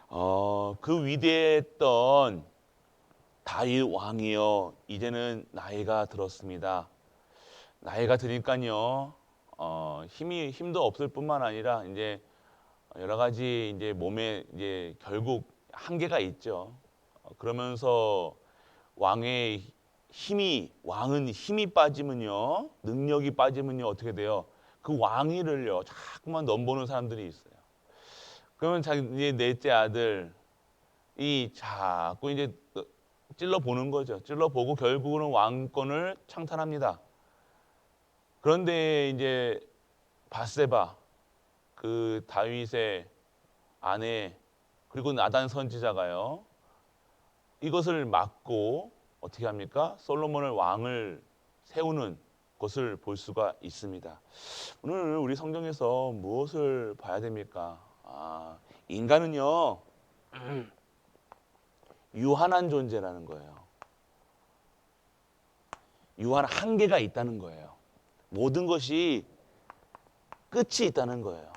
그 위대했던 다윗 왕이요, 이제는 나이가 들었습니다. 나이가 드니까요, 힘도 없을 뿐만 아니라 이제 여러 가지 이제 몸에 이제 결국 한계가 있죠. 그러면서 왕은 힘이 빠지면요, 능력이 빠지면요, 어떻게 돼요? 그 왕위를요, 자꾸만 넘보는 사람들이 있어요. 그러면 자기 이제 넷째 아들, 이 자꾸 이제 찔러 보는 거죠. 찔러 보고 결국은 왕권을 창탈합니다. 그런데 이제 바세바, 그 다윗의 아내, 그리고 나단 선지자가요, 이것을 막고 어떻게 합니까? 솔로몬을 왕을 세우는 것을 볼 수가 있습니다. 오늘 우리 성경에서 무엇을 봐야 됩니까? 인간은요, 유한한 존재라는 거예요. 유한한 한계가 있다는 거예요. 모든 것이 끝이 있다는 거예요.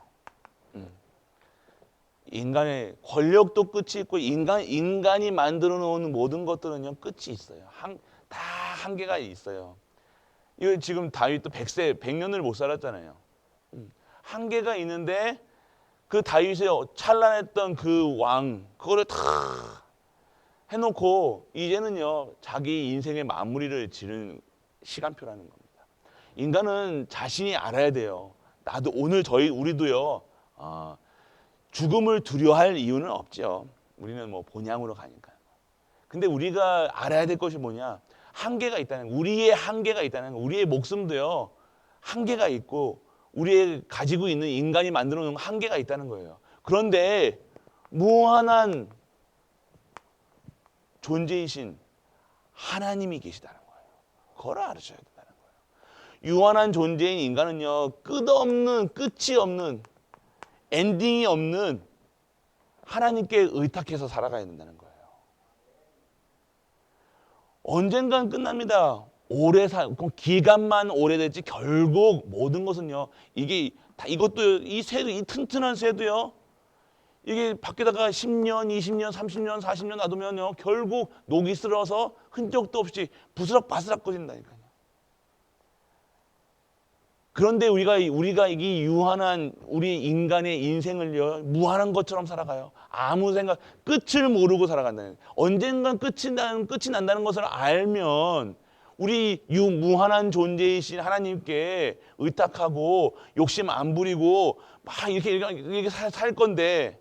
인간의 권력도 끝이 있고 인간이 만들어 놓은 모든 것들은요, 끝이 있어요. 다 한계가 있어요. 이거 지금 다윗도 100년을 못 살았잖아요. 한계가 있는데 그 다윗의 찬란했던 그 왕, 그거를 다 해놓고 이제는요, 자기 인생의 마무리를 지는 시간표라는 겁니다. 인간은 자신이 알아야 돼요. 나도 오늘 우리도요, 죽음을 두려워할 이유는 없죠. 우리는 뭐 본향으로 가니까요. 근데 우리가 알아야 될 것이 뭐냐? 한계가 있다는 거. 우리의 한계가 있다는 거. 우리의 목숨도요, 한계가 있고 우리의 가지고 있는 인간이 만들어 놓은 한계가 있다는 거예요. 그런데 무한한 존재이신 하나님이 계시다는 거예요. 그걸 알으셔야 된다는 거예요. 유한한 존재인 인간은요, 끝이 없는, 엔딩이 없는 하나님께 의탁해서 살아가야 된다는 거예요. 언젠간 끝납니다. 기간만 오래됐지 결국 모든 것은요, 이것도 이 새도, 이 튼튼한 새도요, 이게 밖에다가 10년, 20년, 30년, 40년 놔두면요, 결국 녹이 슬어서 흔적도 없이 부스럭바스럭 꺼진다니까요. 그런데 우리가 이 유한한 우리 인간의 인생을요, 무한한 것처럼 살아가요. 아무 생각, 끝을 모르고 살아간다는 거예요. 언젠간 끝이 난다는 것을 알면 우리 무한한 존재이신 하나님께 의탁하고 욕심 안 부리고 막 이렇게 살 건데,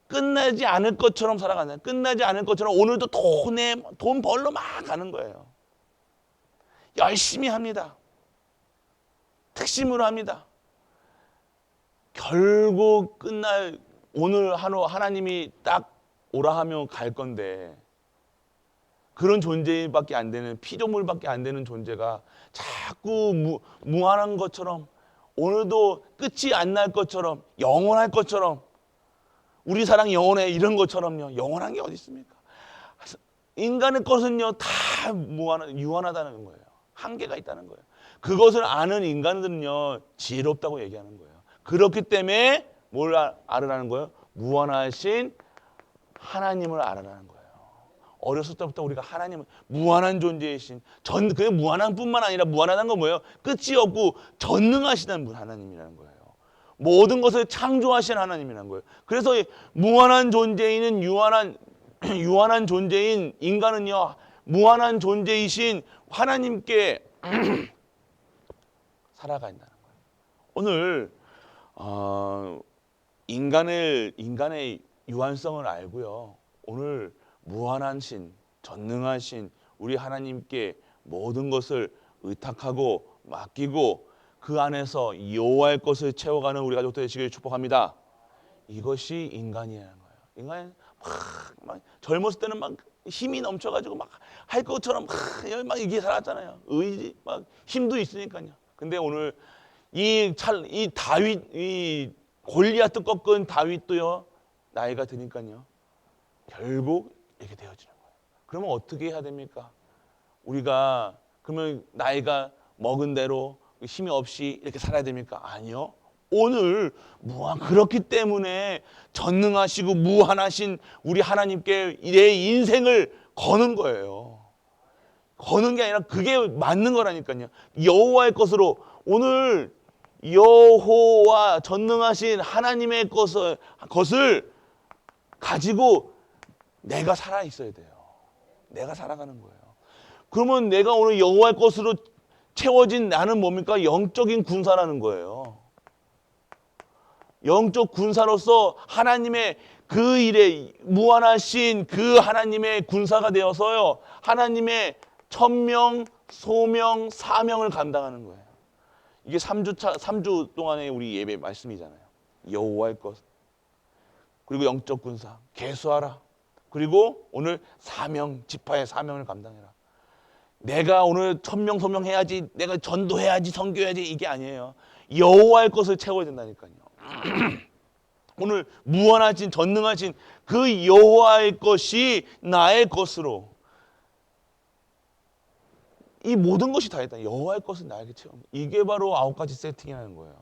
끝나지 않을 것처럼 살아간다. 끝나지 않을 것처럼 오늘도 돈 벌러 막 가는 거예요. 열심히 합니다. 특심으로 합니다. 결국 오늘 하나님이 딱 오라 하면 갈 건데, 그런 존재밖에 안 되는, 피조물밖에 안 되는 존재가 자꾸 무한한 것처럼, 오늘도 끝이 안 날 것처럼, 영원할 것처럼, 우리 사랑 영원해 이런 것처럼요, 영원한 게 어디 있습니까? 인간의 것은요, 다 유한하다는 거예요. 한계가 있다는 거예요. 그것을 아는 인간들은요, 지혜롭다고 얘기하는 거예요. 그렇기 때문에 뭘 알으라는 거예요? 무한하신 하나님을 알아라는 거예요. 어렸을 때부터 우리가 하나님을 무한한 존재이신, 그 무한한 뿐만 아니라, 무한하다는 건 뭐예요? 끝이 없고 전능하시다는 분, 하나님이라는 거예요. 모든 것을 창조하신 하나님이라는 거예요. 그래서 무한한 존재인 유한한 존재인 인간은요, 무한한 존재이신 하나님께 살아간다는 거예요. 오늘 인간의 유한성을 알고요, 오늘 무한하신, 전능하신 우리 하나님께 모든 것을 의탁하고 맡기고 그 안에서 여호와의 것을 채워가는 우리 가족들 되시길 축복합니다. 이것이 인간이라는 거예요. 인간은 막 젊었을 때는 막 힘이 넘쳐가지고 막 할 것처럼 막 이게 살았잖아요. 의지, 막 힘도 있으니까요. 근데 오늘 이 골리앗도 꺾은 다윗도요, 나이가 드니까요, 결국 이렇게 되어지는 거예요. 그러면 어떻게 해야 됩니까? 그러면 나이가 먹은 대로 힘이 없이 이렇게 살아야 됩니까? 아니요. 오늘 그렇기 때문에 전능하시고 무한하신 우리 하나님께 내 인생을 거는 거예요. 거는 게 아니라 그게 맞는 거라니까요. 여호와의 것으로 오늘 여호와 전능하신 하나님의 것을 가지고 내가 살아 있어야 돼요. 내가 살아가는 거예요. 그러면 내가 오늘 여호와의 것으로 채워진 나는 뭡니까? 영적인 군사라는 거예요. 영적 군사로서 하나님의 그 일에 무한하신 그 하나님의 군사가 되어서요. 하나님의 천명, 소명, 사명을 감당하는 거예요. 이게 3주 동안의 우리 예배 말씀이잖아요. 여호와의 것, 그리고 영적 군사, 계수하라. 그리고 오늘 사명, 지파의 사명을 감당해라. 내가 오늘 천명, 소명 해야지, 내가 전도해야지, 선교해야지 이게 아니에요. 여호와의 것을 채워야 된다니까요. 오늘 무한하신, 전능하신 그 여호와의 것이 나의 것으로 이 모든 것이 다 있다. 여호와의 것은 나에게 채워. 이게 바로 9가지 세팅이라는 거예요.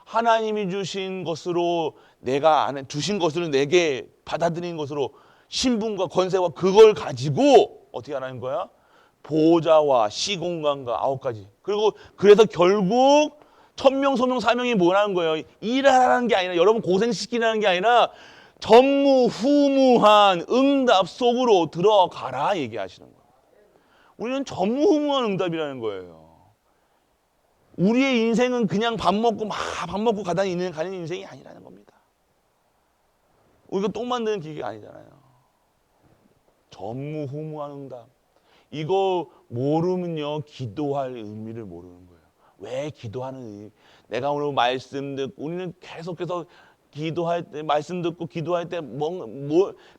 하나님이 주신 것으로 내가 주신 것으로 내게 받아들인 것으로 신분과 권세와 그걸 가지고 어떻게 하라는 거야? 보좌와 시공간과 9가지. 그리고 그래서 결국 천명, 소명, 사명이 뭐라는 거예요? 일하라는 게 아니라 여러분 고생시키라는 게 아니라 전무후무한 응답 속으로 들어가라 얘기하시는 거예요. 우리는 전무후무한 응답이라는 거예요. 우리의 인생은 그냥 밥 먹고 가다니 가는 인생이 아니라는 겁니다. 우리가 똥 만드는 기계가 아니잖아요. 전무후무한 응답. 이거 모르면요 기도할 의미를 모르는 거예요. 왜 기도하는 의미? 내가 오늘 말씀 듣고 우리는 계속해서 기도할 때 말씀 듣고 기도할 때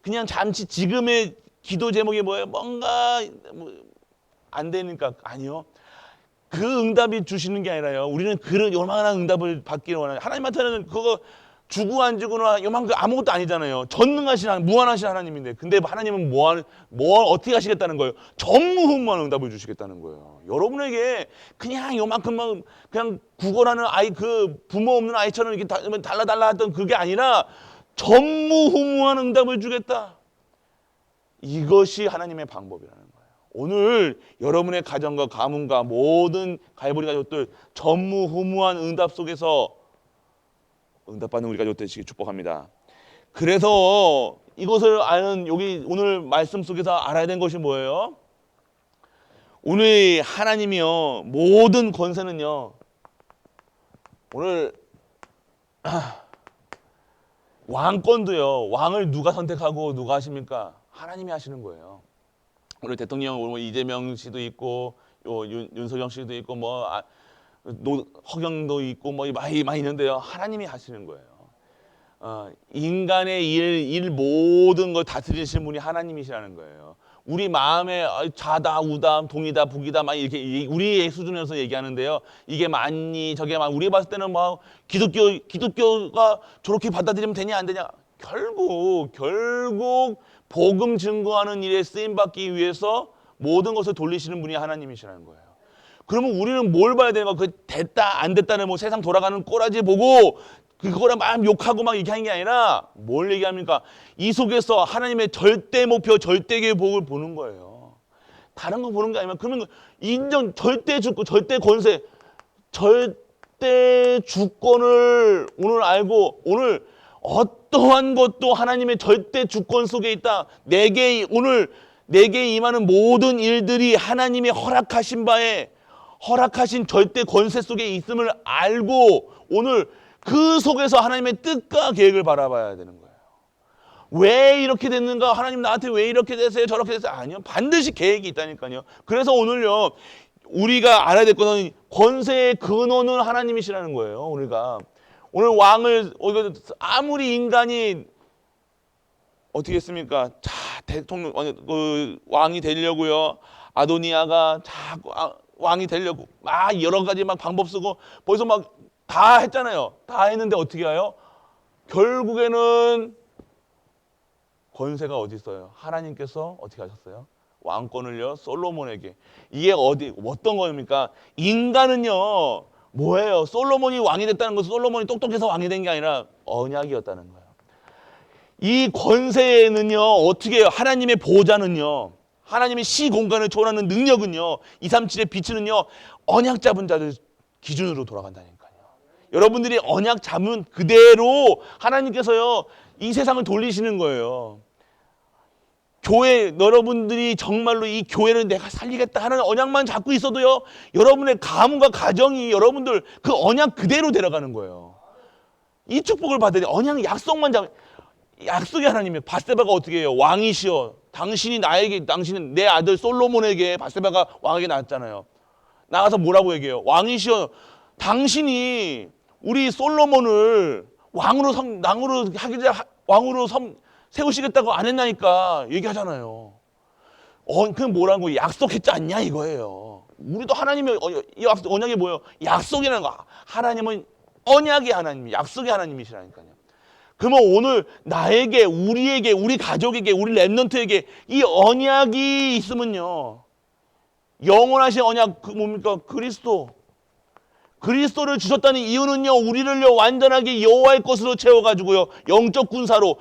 그냥 잠시 지금의 기도 제목이 뭐예요? 뭔가 안 되니까 아니요. 그 응답이 주시는 게 아니라요. 우리는 그런 요만한 응답을 받기를 원해요. 하나님한테는 그거 주고 안 주고나 요만큼 아무것도 아니잖아요. 전능하신 하나님, 무한하신 하나님인데, 근데 하나님은 뭘 어떻게 하시겠다는 거예요? 전무후무한 응답을 주시겠다는 거예요. 여러분에게 그냥 요만큼만 그냥 구걸하는 아이, 그 부모 없는 아이처럼 이렇게 달라달라 했던 그게 아니라 전무후무한 응답을 주겠다. 이것이 하나님의 방법이라는 거예요. 오늘 여러분의 가정과 가문과 모든 갈보리 가족들 전무후무한 응답 속에서 응답받는 우리 가족 되시길 축복합니다. 그래서 이것을 아는 여기 오늘 말씀 속에서 알아야 되는 것이 뭐예요? 오늘 하나님이요 모든 권세는요 오늘 왕권도요 왕을 누가 선택하고 누가 하십니까? 하나님이 하시는 거예요. 오늘 대통령 이재명 씨도 있고 윤석열 씨도 있고 허경도 있고 많이 있는데요. 하나님이 하시는 거예요. 인간의 일 모든 걸 다스리시는 분이 하나님이시라는 거예요. 우리 마음에 좌다 우다 동이다 북이다 막 이렇게 우리의 수준에서 얘기하는데요. 이게 맞니 저게 우리 봤을 때는 기독교가 저렇게 받아들이면 되냐 안 되냐. 결국 복음 증거하는 일에 쓰임 받기 위해서 모든 것을 돌리시는 분이 하나님이시라는 거예요. 그러면 우리는 뭘 봐야 되는 거야? 그 됐다 안 됐다는 세상 돌아가는 꼬라지 보고 그거랑 막 욕하고 막 이렇게 하는 게 아니라 뭘 얘기합니까? 이 속에서 하나님의 절대 목표, 절대의 복을 보는 거예요. 다른 거 보는 게 아니면 그러면 절대 주권, 절대 권세, 절대 주권을 오늘 알고 오늘 어떠한 것도 하나님의 절대 주권 속에 있다. 내게 임하는 모든 일들이 하나님의 허락하신 절대 권세 속에 있음을 알고 오늘 그 속에서 하나님의 뜻과 계획을 바라봐야 되는 거예요. 왜 이렇게 됐는가? 하나님 나한테 왜 이렇게 됐어요? 저렇게 됐어요? 아니요. 반드시 계획이 있다니까요. 그래서 오늘요. 우리가 알아야 될 것은 권세의 근원은 하나님이시라는 거예요. 오늘 왕을 아무리 인간이 어떻게 했습니까? 대통령 왕이 되려고요. 아도니아가 자꾸 왕이 되려고 여러 가지 방법 쓰고 벌써 다 했잖아요. 다 했는데 어떻게 해요? 결국에는 권세가 어디 있어요? 하나님께서 어떻게 하셨어요? 왕권을요 솔로몬에게. 이게 어떤 겁니까? 인간은요 뭐예요? 솔로몬이 왕이 됐다는 것은 솔로몬이 똑똑해서 왕이 된 게 아니라 언약이었다는 거예요. 이 권세는요, 어떻게 해요? 하나님의 보좌는요, 하나님의 시공간을 초월하는 능력은요, 237의 비추는요, 언약 잡은 자들 기준으로 돌아간다니까요. 여러분들이 언약 잡은 그대로 하나님께서요, 이 세상을 돌리시는 거예요. 교회, 여러분들이 정말로 이 교회를 내가 살리겠다 하는 언약만 잡고 있어도요, 여러분의 가문과 가정이 여러분들 그 언약 그대로 데려가는 거예요. 이 축복을 받으니 언약 약속만 잡, 약속의 하나님이에요. 바세바가 어떻게 해요? 왕이시여, 당신이 나에게, 당신은 내 아들 솔로몬에게, 바세바가 왕에게 낳았잖아요. 나가서 뭐라고 얘기해요? 왕이시여, 당신이 우리 솔로몬을 왕으로 세우시겠다고 안 했나니까 얘기하잖아요. 그 뭐라고 약속했지 않냐 이거예요. 우리도 하나님의 언약이 뭐예요? 약속이라는 거. 하나님은 언약의 하나님, 약속의 하나님이시라니까요. 그러면 오늘 나에게, 우리에게, 우리 가족에게, 우리 렘넌트에게 이 언약이 있으면요, 영원하신 언약, 그 뭡니까? 그리스도를 주셨다는 이유는요, 우리를요 완전하게 여호와의 것으로 채워가지고요, 영적 군사로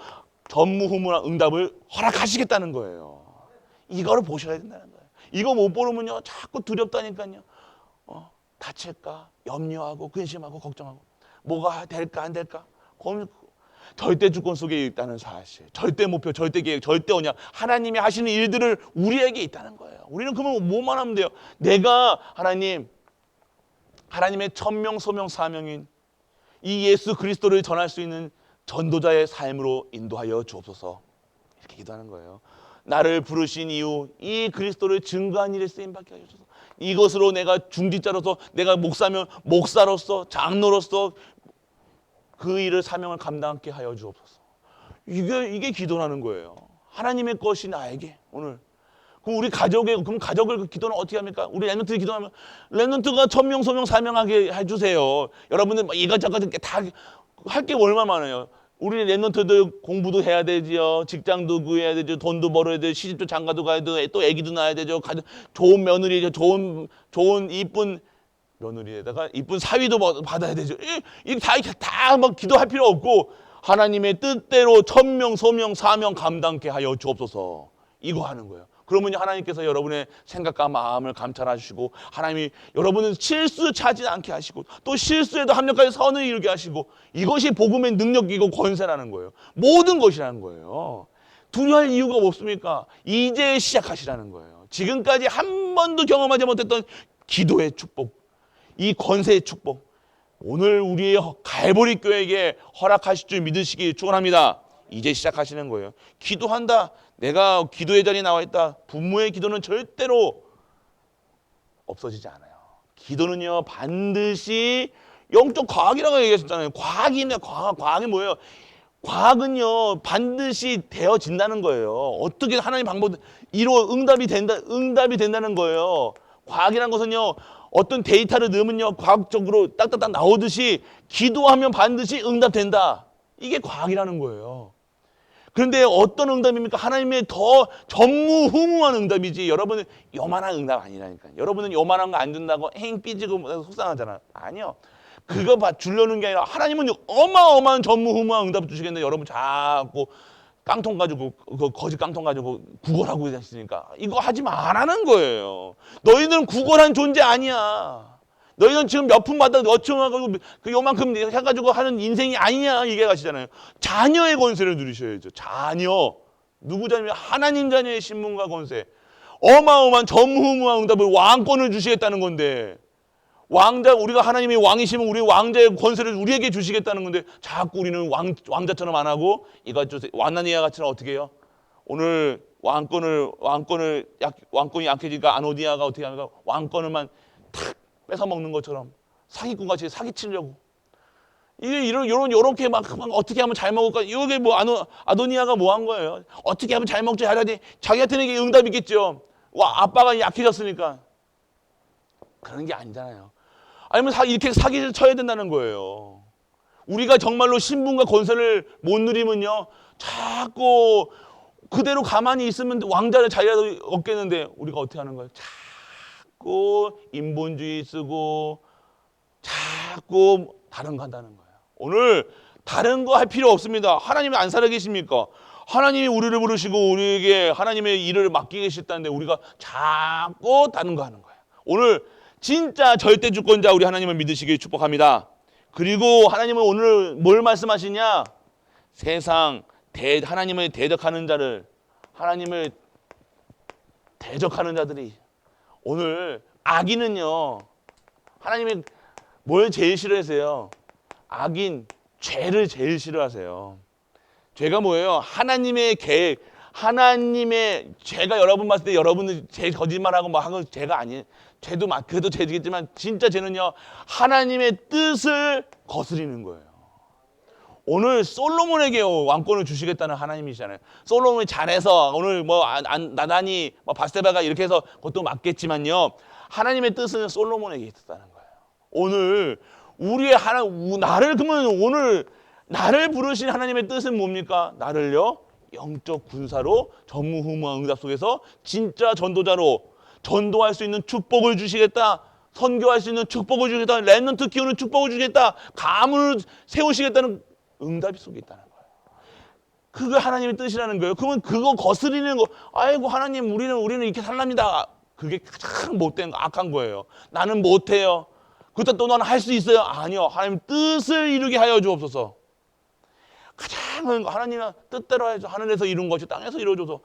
전무후무한 응답을 허락하시겠다는 거예요. 이거를 보셔야 된다는 거예요. 이거 못 보면요 자꾸 두렵다니까요. 다칠까 염려하고 근심하고 걱정하고 뭐가 될까 안 될까 고민. 절대 주권 속에 있다는 사실, 절대 목표, 절대 계획, 절대 언약, 하나님이 하시는 일들을 우리에게 있다는 거예요. 우리는 그러면 뭐만 하면 돼요? 내가 하나님의 천명, 소명, 사명인 이 예수 그리스도를 전할 수 있는 전도자의 삶으로 인도하여 주옵소서. 이렇게 기도하는 거예요. 나를 부르신 이유, 이 그리스도를 증거한 일에 쓰임받게 하여 주소서. 이것으로 내가 중직자로서, 내가 목사면 목사로서, 장로로서 그 일을, 사명을 감당하게 하여 주옵소서. 이게 기도하는 거예요. 하나님의 것이 나에게 오늘. 그럼 우리 그럼 가족을 기도는 어떻게 합니까? 우리 렘넌트 기도하면 렘넌트가 천명, 소명, 사명하게 해주세요. 여러분들 이것저것 다 할 게 얼마나 많아요. 우리 렘넌트들 공부도 해야 되지요. 직장도 구해야 되죠. 돈도 벌어야 되죠. 시집도 장가도 가야 되죠. 또 아기도 낳아야 되죠. 좋은 며느리, 좋은 이쁜 며느리에다가 이쁜 사위도 받아야 되죠. 이게 다 막 기도할 필요 없고 하나님의 뜻대로 천명, 소명, 사명 감당케 하여 주옵소서. 이거 하는 거예요. 그러면 하나님께서 여러분의 생각과 마음을 감찰하시고, 하나님이 여러분은 실수 차지 않게 하시고, 또 실수에도 합력하여 선을 이루게 하시고, 이것이 복음의 능력이고 권세라는 거예요. 모든 것이라는 거예요. 두려워할 이유가 없습니까? 이제 시작하시라는 거예요. 지금까지 한 번도 경험하지 못했던 기도의 축복, 이 권세의 축복, 오늘 우리의 갈보리 교회에게 허락하실 줄 믿으시기 축원합니다. 이제 시작하시는 거예요. 기도한다. 내가 기도의 자리에 나와 있다. 부모의 기도는 절대로 없어지지 않아요. 기도는요 반드시 영적 과학이라고 얘기하셨잖아요. 과학이 뭐예요? 과학은요 반드시 되어진다는 거예요. 어떻게 하나님 방법 응답이 된다는 거예요. 과학이란 것은요 어떤 데이터를 넣으면요 과학적으로 딱딱딱 나오듯이 기도하면 반드시 응답된다. 이게 과학이라는 거예요. 그런데 어떤 응답입니까? 하나님의 더 전무후무한 응답이지. 여러분은 요만한 응답 아니라니까요. 여러분은 요만한 거 안 준다고 삐지고 속상하잖아. 아니요. 그거 주려는 게 아니라 하나님은 어마어마한 전무후무한 응답을 주시겠는데 여러분 자꾸 깡통 가지고 거짓 깡통 가지고 구걸하고 계시니까 이거 하지 말라는 거예요. 너희들은 구걸한 존재 아니야. 너희는 지금 몇 푼 받아 어청하고 그 요만큼 해가지고 하는 인생이 아니냐 얘기하시잖아요. 자녀의 권세를 누리셔야죠. 자녀. 누구 자녀? 하나님 자녀의 신분과 권세. 어마어마한 전무후무한 응답을 왕권을 주시겠다는 건데 우리가 하나님이 왕이시면 우리 왕자의 권세를 우리에게 주시겠다는 건데 자꾸 우리는 왕자처럼 안 하고 완나니아 같이는 어떻게 해요? 오늘 왕권이 약해지니까 아노디아가 어떻게 합니까? 왕권을만 탁 뺏어 먹는 것처럼 사기꾼 같이 사기치려고 요렇게 막 어떻게 하면 잘 먹을까? 이게 뭐 아도니아가 뭐 한 거예요? 어떻게 하면 잘 먹지 하라니 자기한테는 이게 응답이 있겠죠. 아빠가 약해졌으니까 그런 게 아니잖아요. 아니면 이렇게 사기를 쳐야 된다는 거예요. 우리가 정말로 신분과 권세를 못 누리면요 자꾸 그대로 가만히 있으면 왕자를 자리라도 얻겠는데 우리가 어떻게 하는 거예요? 자꾸 인본주의 쓰고 자꾸 다른 거 한다는 거예요. 오늘 다른 거 할 필요 없습니다. 하나님이 안 살아계십니까? 하나님이 우리를 부르시고 우리에게 하나님의 일을 맡기게 계셨다는데 우리가 자꾸 다른 거 하는 거예요. 오늘 진짜 절대 주권자 우리 하나님을 믿으시길 축복합니다. 그리고 하나님은 오늘 뭘 말씀하시냐? 세상 하나님을 대적하는 자를, 하나님을 대적하는 자들이, 오늘 악인은요, 하나님이 뭘 제일 싫어하세요? 악인, 죄를 제일 싫어하세요. 죄가 뭐예요? 하나님의 계획, 하나님의 죄가 여러분 봤을 때 여러분은 죄 거짓말하고 뭐 하는 죄가 아니에요. 죄도 그래도 죄지겠지만 진짜 죄는요, 하나님의 뜻을 거스리는 거예요. 오늘 솔로몬에게 왕권을 주시겠다는 하나님이시잖아요. 솔로몬이 잘해서 오늘 뭐 나단이 뭐 바세바가 이렇게 해서 그것도 맞겠지만요, 하나님의 뜻은 솔로몬에게 있었다는 거예요. 오늘 우리의 나를, 그러면 오늘 나를 부르신 하나님의 뜻은 뭡니까? 나를요, 영적 군사로 전무후무한 응답 속에서 진짜 전도자로 전도할 수 있는 축복을 주시겠다. 선교할 수 있는 축복을 주시겠다. 렘넌트 키우는 축복을 주시겠다. 가문을 세우시겠다는 응답이 속에 있다는 거예요. 그게 하나님의 뜻이라는 거예요. 그러면 그거 거스리는 거, 아이고 하나님 우리는 이렇게 살랍니다. 그게 가장 못된 악한 거예요. 나는 못해요. 그렇다 또 너는 할 수 있어요. 아니요. 하나님 뜻을 이루게 하여 주옵소서. 가장 하나님의 뜻대로 해서 하늘에서 이룬 것이 땅에서 이루어져서,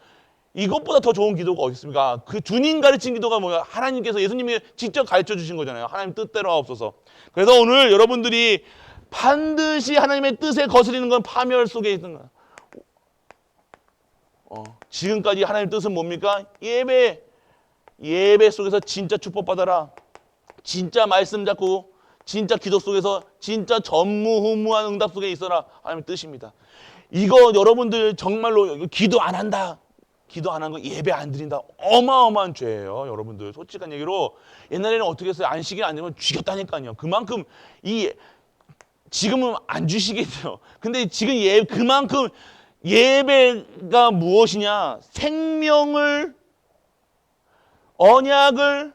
이것보다 더 좋은 기도가 어디 있습니까? 그 주님 가르친 기도가 뭐야? 하나님께서, 예수님이 직접 가르쳐 주신 거잖아요. 하나님 뜻대로 하옵소서. 그래서 오늘 여러분들이 반드시 하나님의 뜻에 거스리는 건 파멸 속에 있는 거야. 지금까지 하나님의 뜻은 뭡니까? 예배 속에서 진짜 축복받아라. 진짜 말씀 잡고 진짜 기도 속에서 진짜 전무후무한 응답 속에 있어라. 하나님의 뜻입니다. 이거 여러분들 정말로 기도 안 한다, 기도 안 한 거, 예배 안 드린다, 어마어마한 죄예요. 여러분들 솔직한 얘기로 옛날에는 어떻게 했어요? 안식일 안 되면 죽였다니까요. 그만큼 지금은 안 주시겠죠. 근데 지금 그만큼 예배가 무엇이냐? 생명을, 언약을,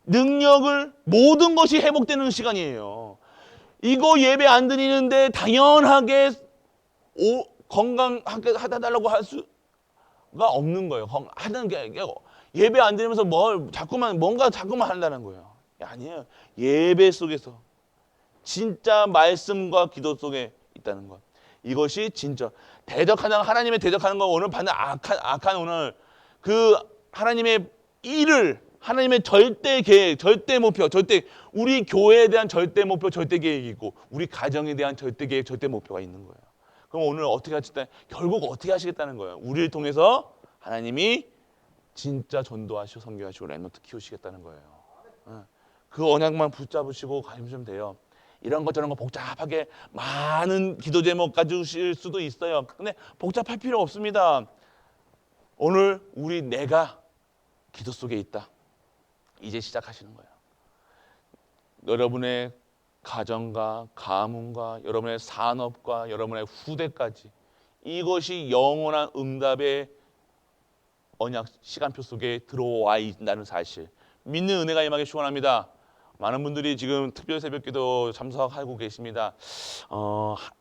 능력을, 모든 것이 회복되는 시간이에요. 이거 예배 안 드리는데 당연하게 건강하게 해달라고 할 수가 없는 거예요. 하는 게 예배 안 드리면서 뭔가 자꾸만 한다는 거예요. 아니에요. 예배 속에서 진짜 말씀과 기도 속에 있다는 것. 이것이 진짜 하나님의 대적하는 거. 오늘 받는 악한 오늘 그 하나님의 일을, 하나님의 절대 계획, 절대 목표, 우리 교회에 대한 절대 목표, 절대 계획이 있고 우리 가정에 대한 절대 계획, 절대 목표가 있는 거예요. 그럼 오늘 어떻게 하시겠다? 결국 어떻게 하시겠다는 거예요? 우리를 통해서 하나님이 진짜 전도하시고 선교하시고 렘넌트 키우시겠다는 거예요. 그 언약만 붙잡으시고 가시면 돼요. 이런 것 저런 거 복잡하게 많은 기도 제목 가지실 수도 있어요. 근데 복잡할 필요 없습니다. 오늘 내가 기도 속에 있다. 이제 시작하시는 거예요. 여러분의 가정과 가문과 여러분의 산업과 여러분의 후대까지, 이것이 영원한 응답의 언약 시간표 속에 들어와 있다는 사실, 믿는 은혜가 임하게 축원합니다. 많은 분들이 지금 특별 새벽기도 참석하고 계십니다.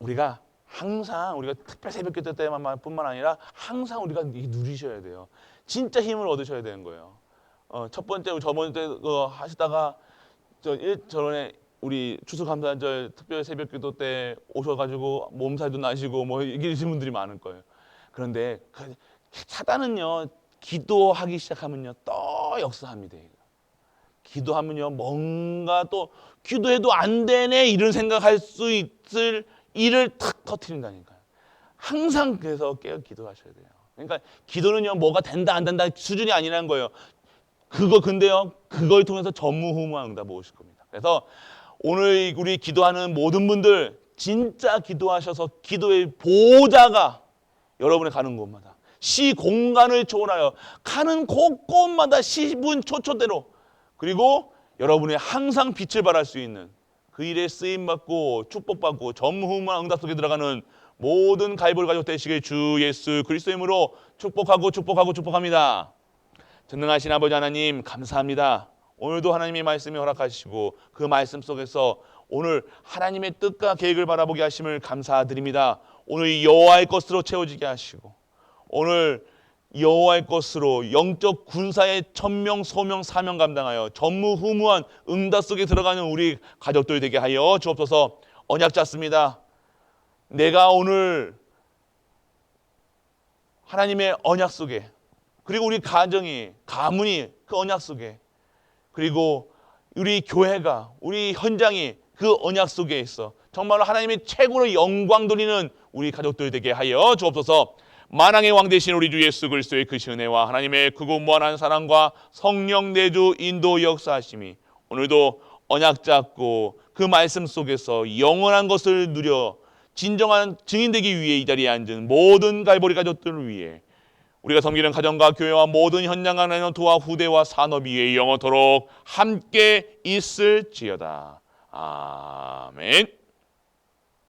우리가 항상 특별 새벽기도 때뿐만 아니라 항상 우리가 누리셔야 돼요. 진짜 힘을 얻으셔야 되는 거예요. 첫 번째, 저번 때 하시다가 저번에 우리 추수감사절 특별 새벽기도 때 오셔가지고 몸살도 나시고 뭐 이러신 분들이 많을 거예요. 그런데 사단은요, 기도하기 시작하면요 또 역사합니다. 기도하면요 뭔가 또 기도해도 안 되네 이런 생각할 수 있을 일을 탁 터뜨린다니까요. 항상 그래서 깨어 기도하셔야 돼요. 그러니까 기도는요 뭐가 된다 안 된다 수준이 아니라는 거예요. 근데요 그걸 통해서 전무후무한 응답 오실 겁니다. 그래서 오늘 우리 기도하는 모든 분들 진짜 기도하셔서 기도의 보호자가 여러분의 가는 곳마다 시공간을 초월하여 가는 곳곳마다 시분 초초대로, 그리고 여러분의 항상 빛을 발할 수 있는 그 일에 쓰임받고 축복받고 전무후무한 응답 속에 들어가는 모든 가이볼 가족 되시길 주 예수 그리스도의 이름으로 축복합니다. 전능하신 아버지 하나님 감사합니다. 오늘도 하나님의 말씀이 허락하시고 그 말씀 속에서 오늘 하나님의 뜻과 계획을 바라보게 하심을 감사드립니다. 오늘 여호와의 것으로 채워지게 하시고 오늘 여호와의 것으로 영적 군사의 천명 소명 사명 감당하여 전무후무한 응답 속에 들어가는 우리 가족들 되게 하여 주옵소서. 언약 잡습니다. 내가 오늘 하나님의 언약 속에, 그리고 우리 가정이, 가문이 그 언약 속에, 그리고 우리 교회가, 우리 현장이 그 언약 속에 있어 정말로 하나님의 최고로 영광 돌리는 우리 가족들 되게 하여 주옵소서. 만왕의 왕 되신 우리 주 예수 그리스도의 그 은혜와 하나님의 크고 무한한 사랑과 성령 내주 인도 역사하심이 오늘도 언약 잡고 그 말씀 속에서 영원한 것을 누려 진정한 증인 되기 위해 이 자리에 앉은 모든 갈보리 가족들을 위해 우리가 섬기는 가정과 교회와 모든 현장과 레너트와 후대와 산업 위에 영원토록 함께 있을지어다. 아멘.